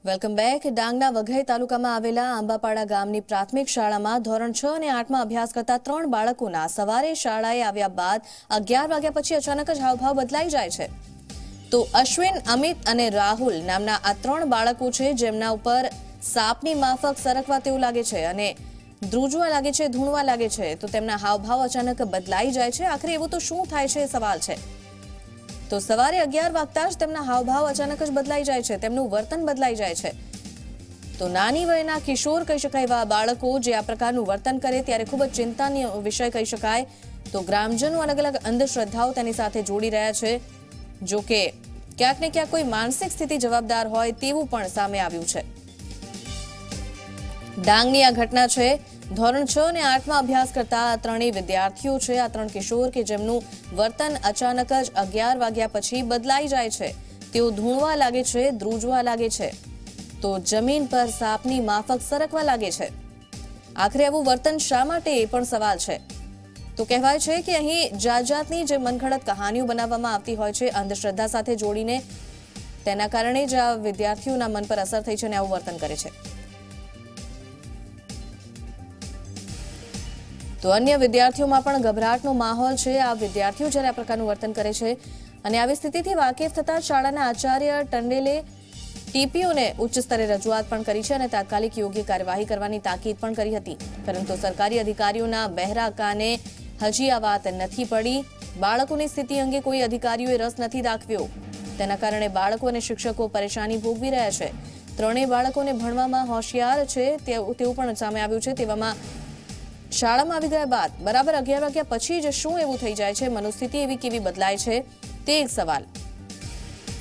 Welcome back. ડાંગના વઘઈ તાલુકામાં આવેલા આંબાપાડા ગામની પ્રાથમિક શાળામાં ધોરણ 6 અને 8માં અભ્યાસ કરતા 3 બાળકોના સવારે શાળાએ આવ્યા બાદ 11 વાગ્યા પછી અચાનક જ હાવભાવ બદલાઈ જાય છે। તો અશ્વિન, અમિત અને રાહુલ નામના આ 3 બાળકો છે જેમના ઉપર સાપની માફક સરકવા તેવું લાગે છે અને ધ્રુજવા લાગે છે, ધૂણવા લાગે છે। તો તેમના હાવભાવ અચાનક બદલાઈ જાય છે। આખરે એવું તો શું થાય છે સવાલ છે। તો સવારે 11 વાગતા જ તેમના હાવભાવ અચાનક જ બદલાઈ જાય છે, તેમનું વર્તન બદલાઈ જાય છે। તો નાની વયના કિશોર કહી શકાય એવા બાળકો જે આ પ્રકારનું વર્તન કરે ત્યારે ખૂબ જ ચિંતાનો વિષય કહી શકાય। તો ગ્રામજનો અલગ અલગ અંધશ્રદ્ધાઓ તેની સાથે જોડી રહ્યા છે। જો કે ક્યાંક ને ક્યાંક કોઈ માનસિક સ્થિતિ જવાબદાર હોય તેવું પણ સામે આવ્યું છે। ડાંગની આ ઘટના છે। ધોરણ 6 અને 8માં અભ્યાસ કરતા આ ત્રણેય વિદ્યાર્થીઓ છે, આ 3 કિશોર કે જેમનું વર્તન અચાનક જ 11 વાગ્યા પછી બદલાઈ જાય છે। તેઓ ધૂણવા લાગે છે, ધ્રુજવા લાગે છે, તો જમીન પર સાપની માફક સરકવા લાગે છે। આખરે આવું વર્તન શા માટે એ પણ સવાલ છે। તો કહેવાય છે કે અહીં જાત જાતની જે મનઘડત કહાનીઓ બનાવવામાં આવતી હોય છે અંધશ્રદ્ધા સાથે જોડીને, તેના કારણે જ આ વિદ્યાર્થીઓના મન પર અસર થઈ છે અને આવું વર્તન કરે છે। તો અન્ય વિદ્યાર્થીઓમાં પણ ગભરાટનો માહોલ છે। આ વિદ્યાર્થીઓ જ્યારે આ પ્રકારનું વર્તન કરે છે અને આવી સ્થિતિથી વાકેફ થતા શાળાના આચાર્ય ટંડેલે ટીપીઓને ઉચ્ચ સ્તરે રજૂઆત પણ કરી છે અને તાત્કાલિક યોગ્ય કાર્યવાહી કરવાની તાકીદ પણ કરી હતી, પરંતુ સરકારી અધિકારીઓના બહેરા કાને હજી આ વાત નથી પડી। બાળકોની સ્થિતિ અંગે કોઈ અધિકારીઓએ રસ નથી દાખવ્યો, તેના કારણે બાળકો અને શિક્ષકો પરેશાની ભોગવી રહ્યા છે। ત્રણેય બાળકોને ભણવામાં હોશિયાર છે તેવું પણ સામે આવ્યું છે। તેવામાં શાળામાં આવી ગયા બાદ બરાબર 11 વાગ્યા પછી જ શું એવું થઈ જાય છે, મનોસ્થિતિ એવી કેવી બદલાય છે તે એક સવાલ।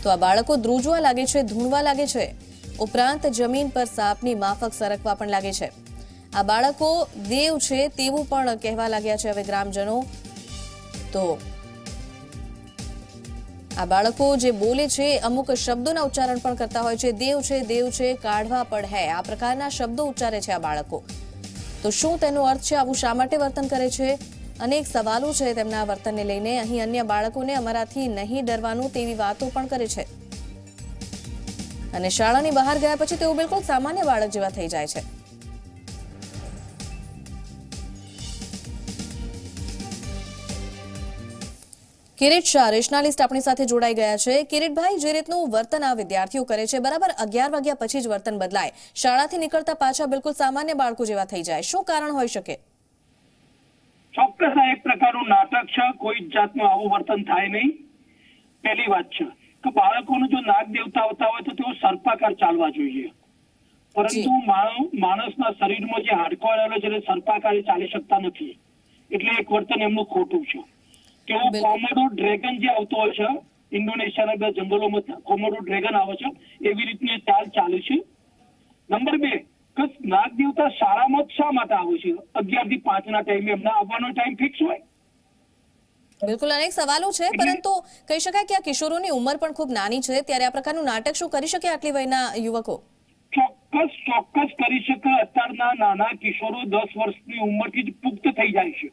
તો આ બાળકો ધ્રુજવા લાગે છે, ધૂણવા લાગે છે, ઉપરાંત જમીન પર સાપની માફક સરકવા પણ લાગે છે। આ બાળકો દેવ છે તેવું પણ કહેવા લાગ્યા છે હવે ગ્રામજનો। તો આ બાળકો જે બોલે છે અમુક શબ્દોના ઉચ્ચારણ પણ કરતા હોય છે, દેવ છે, કાઢવા પડ હે, આ પ્રકારના શબ્દો ઉચ્ચારે છે આ બાળકો। તો શું તેનો અર્થ છે, આવું શા માટે વર્તન કરે છે? અનેક સવાલો છે તેમના વર્તનને લઈને। અહીં અન્ય બાળકોને અમારાથી નહીં ડરવાનું તેવી વાતો પણ કરે છે અને શાળાની બહાર ગયા પછી તેઓ બિલકુલ સામાન્ય બાળક જેવા થઈ જાય છે। કિરીટ શાહ રેશનાલિસ્ટ આપણી સાથે જોડાઈ ગયા છે। કિરીટભાઈ, જે રીતનું વર્તન આ વિદ્યાર્થીઓ કરે છે, બરાબર 11 વાગ્યા પછી જ વર્તન બદલાય, શાળાથી નીકળતા પાછા બિલકુલ સામાન્ય બાળકો જેવા થઈ જાય, શું કારણ હોઈ શકે? ચોક્કસ આ એક પ્રકારનું નાટક છે, કોઈ જાતનું આવું વર્તન થાય નહીં। પહેલી વાત છે કે બાળકોનું જો નાગ દેવતા આવતા હોય તો તેઓ સર્પાકાર ચાલવા જોઈએ, પરંતુ માણસના શરીરમાં જે હાડકો આવેલો છે સર્પાકાર ચાલી શકતા નથી, એટલે એક વર્તન એમનું ખોટું છે। તેઓ કોમોડો ડ્રેગન જે આવતો હોય છે, ઇન્ડોનેશિયાના જંગલોમાં કોમોડો ડ્રેગન આવે છે, એવી રીતની ચાલ ચાલે છે। નંબર 2 કે નાગ દેવતા શાળામાં શા માટે આવે છે? 11 થી 5 ના ટાઈમે એમના આવવાનો ટાઈમ ફિક્સ હોય? બિલકુલ અનેક સવાલો છે, પરંતુ કહી શકાય કે આ કિશોરોની ઉંમર પણ ખૂબ નાની છે, ત્યારે આ પ્રકારનું નાટક શું કરી શકે આટલી વયના યુવકો? ચોક્કસ કરી શકે। અત્યારના નાના કિશોરો 10 વર્ષની ઉંમરથી જ પુખ્ત થઈ જાય છે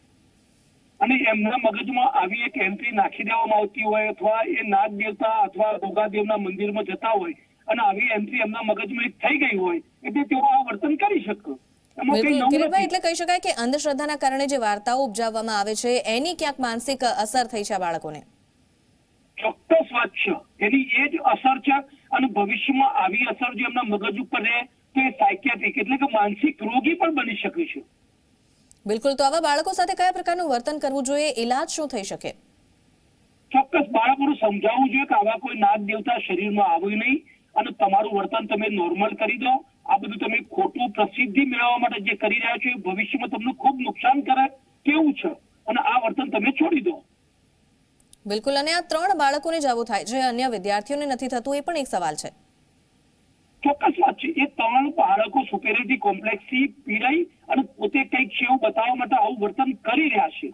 અને એમના મગજમાં આવી એક એન્ટ્રી નાખી દેવામાં આવતી હોય, અથવા એ નાગ દેવતા અથવા ગોગાદેવના મંદિરમાં જતા હોય અને આવી એન્ટ્રી એમના મગજમાં થઈ ગઈ હોય, એટલે તેઓ આ વર્તન કરી શકે। કિરીટભાઈ, એટલે કહી શકાય કે અંધશ્રદ્ધાના કારણે જે વાર્તાઓ ઉપજાવવામાં આવે છે એની ક્યાંક માનસિક અસર થઈ છે આ બાળકોને? ચોક્કસ વાત છે, એની એ જ અસર છે અને ભવિષ્યમાં આવી અસર જો એમના મગજ ઉપર રહે તો એ સાયકિયાટ્રિક એટલે કે માનસિક રોગી પણ બની શકે છે। બિલકુલ, તો આવા બાળકો સાથે કયા પ્રકારનું વર્તન કરવું જોઈએ, ઇલાજ શું થઈ શકે? ચોક્કસ બાળકોને સમજાવવું જોઈએ કે આવા કોઈ નાગ દેવતા શરીરમાં આવે નહીં અને તમારું વર્તન તમે નોર્મલ કરી દો। આ બધું તમે ખોટું પ્રસિદ્ધિ મેળવવા માટે જે કરી રહ્યા છો એ ભવિષ્યમાં તમને ખૂબ નુકસાન કરે તેવું છે અને આ વર્તન તમે છોડી દો। બિલકુલ, અને આ 3 બાળકોને જ આવું થાય છે, અન્ય વિદ્યાર્થીઓને નથી થતું, એ પણ એક સવાલ છે। ચોક્કસ વાત છે, એ 3 બાળકો સુપેરિયોરિટી કોમ્પ્લેક્સથી પીડાઈ અને પોતે કંઈક છે એવું બતાવવા માટે આવું વર્તન કરી રહ્યા છે,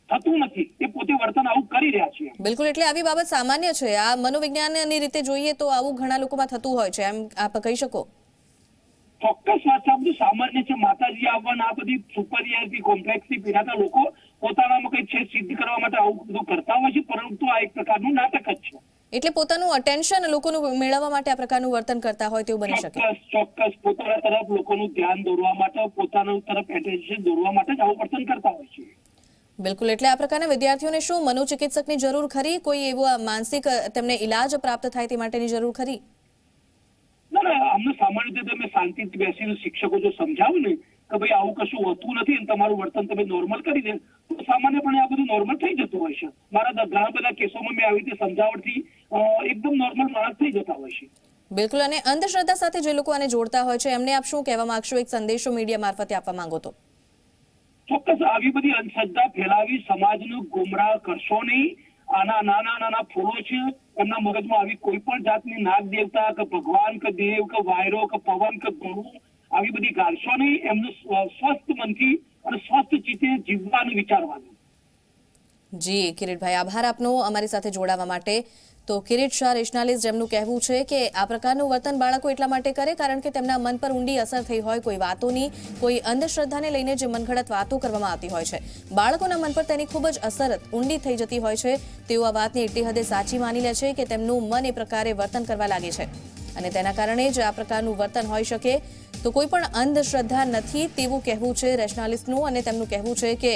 થતું નથી, એ પોતે વર્તન આવું કરી રહ્યા છે। બિલકુલ, એટલે આવી બાબત સામાન્ય છે, આ મનોવિજ્ઞાનની રીતે જોઈએ તો આવું ઘણા લોકોમાં થતું હોય છે, એમ આપ કહી શકો? ચોક્કસ વાત છે, બધું સામાન્ય છે। માતાજી આવવાના આ બધી સુપરિયોરિટી કોમ્પ્લેક્સથી પીડાતા લોકો પોતાનામાં કંઈક છે સિદ્ધ કરવા માટે આવું બધું કરતા હોય છે, પરંતુ આ એક પ્રકારનું નાટક જ છે। એટલે પોતાનું અટેન્શન લોકોનું મેળવવા માટે આ પ્રકારનું વર્તન કરતા હોય તેવું બની શકે. ચોક્કસ પોતાના તરફ લોકોનું ધ્યાન દોરવા માટે, પોતાના તરફ એટેન્શન દોરવા માટે જ આવું વર્તન કરતા હોય છે. બિલકુલ. એટલે આ પ્રકારના વિદ્યાર્થીઓને શું મનોચિકિત્સકની જરૂર ખરી? કોઈ એવો માનસિક તેમને ઇલાજ પ્રાપ્ત થાય તે માટેની જરૂર ખરી? ના, અમને સામાન્ય રીતે તમે શાંતિથી બેસીને શિક્ષકો જો સમજાવો ને કે ભાઈ આવું કશું હોતું નથી અને તમારું વર્તન તમે નોર્મલ કરી દે તો સામાન્યપણે આ બધું નોર્મલ થઈ જતું હોય છે. મારા ઘણા બધા કેસોમાં મેં આવી રીતે સમજાવટથી એકદમ નોર્મલ માણસ થઈ જતા હોય છે. બિલકુલ. અને અંધશ્રદ્ધા સાથે જે લોકો આને જોડતા હોય છે એમને આપ શું કહેવા માંગશો? એક સંદેશો મીડિયા મારફતે આપવા માંગો તો? ચોક્કસ આવી બધી અંધશ્રદ્ધા ફેલાવી સમાજને ગુમરાહ કરશો નહીં. આના નાના ફૂલો છે, એમના મગજમાં આવી કોઈ પણ જાતની નાગ દેવતા કે ભગવાન કે દેવ કે વાયરો કે પવન કે ગુરુ આવી બધી ગાળશો નહીં. એમનું સ્વસ્થ મનથી અને સ્વસ્થ ચિત્તે જીવવાનું વિચારવાનું. જી કિરીટભાઈ, આભાર આપનો અમારી સાથે જોડાવા માટે. તો કિરીટ શાહ રેશનાલિસ્ટ જેમનું કહેવું છે કે આ પ્રકારનું વર્તન બાળકો એટલા માટે કરે કારણ કે તેમના મન પર ઊંડી અસર થઈ હોય કોઈ વાતોની, કોઈ અંધશ્રદ્ધાને લઈને જે મનગઢત વાતો કરવામાં આવતી હોય છે. બાળકોના મન પર તેની ખૂબ જ અસર ઊંડી થઈ જતી હોય છે. તેઓ આ વાતને એટલી હદે સાચી માની લે છે કે તેમનું મન એ પ્રકારે વર્તન કરવા લાગે છે અને તેના કારણે જ આ પ્રકારનું વર્તન હોઈ શકે. તો કોઈ પણ અંધશ્રદ્ધા નથી તેવું કહેવું છે રેશનાલિસ્ટનું. અને તેમનું કહેવું છે કે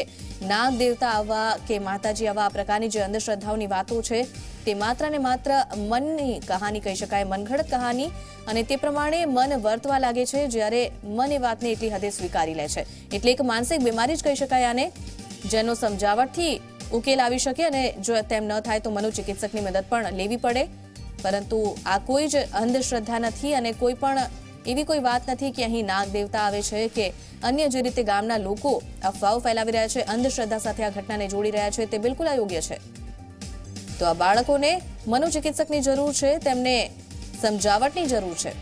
નાગ દેવતા આવવા કે માતાજી આવવા આ પ્રકારની જે અંધશ્રદ્ધાઓની વાતો છે તે માત્ર ને માત્ર મનની કહાની કહી શકાય, મનગઢત કહાની. અને તે પ્રમાણે મન વર્તવા લાગે છે જ્યારે મન એ વાતને એટલી હદે સ્વીકારી લે છે. એટલે એક માનસિક બીમારી જ કહી શકાય આને, જેનો સમજાવટથી ઉકેલ આવી શકે અને જો તેમ ન થાય તો મનોચિકિત્સકની મદદ પણ લેવી પડે. પરંતુ આ કોઈ જ અંધશ્રદ્ધા નથી અને કોઈ પણ એવી કોઈ વાત નથી કે અહીં નાગ દેવતા આવે છે કે અન્ય જે રીતે ગામના લોકો અફવાઓ ફેલાવી રહ્યા છે, અંધશ્રદ્ધા સાથે આ ઘટનાને જોડી રહ્યા છે, તે બિલકુલ અયોગ્ય છે. તો આ બાળકોને મનોચિકિત્સકની જરૂર છે, તેમને સમજાવટની જરૂર છે.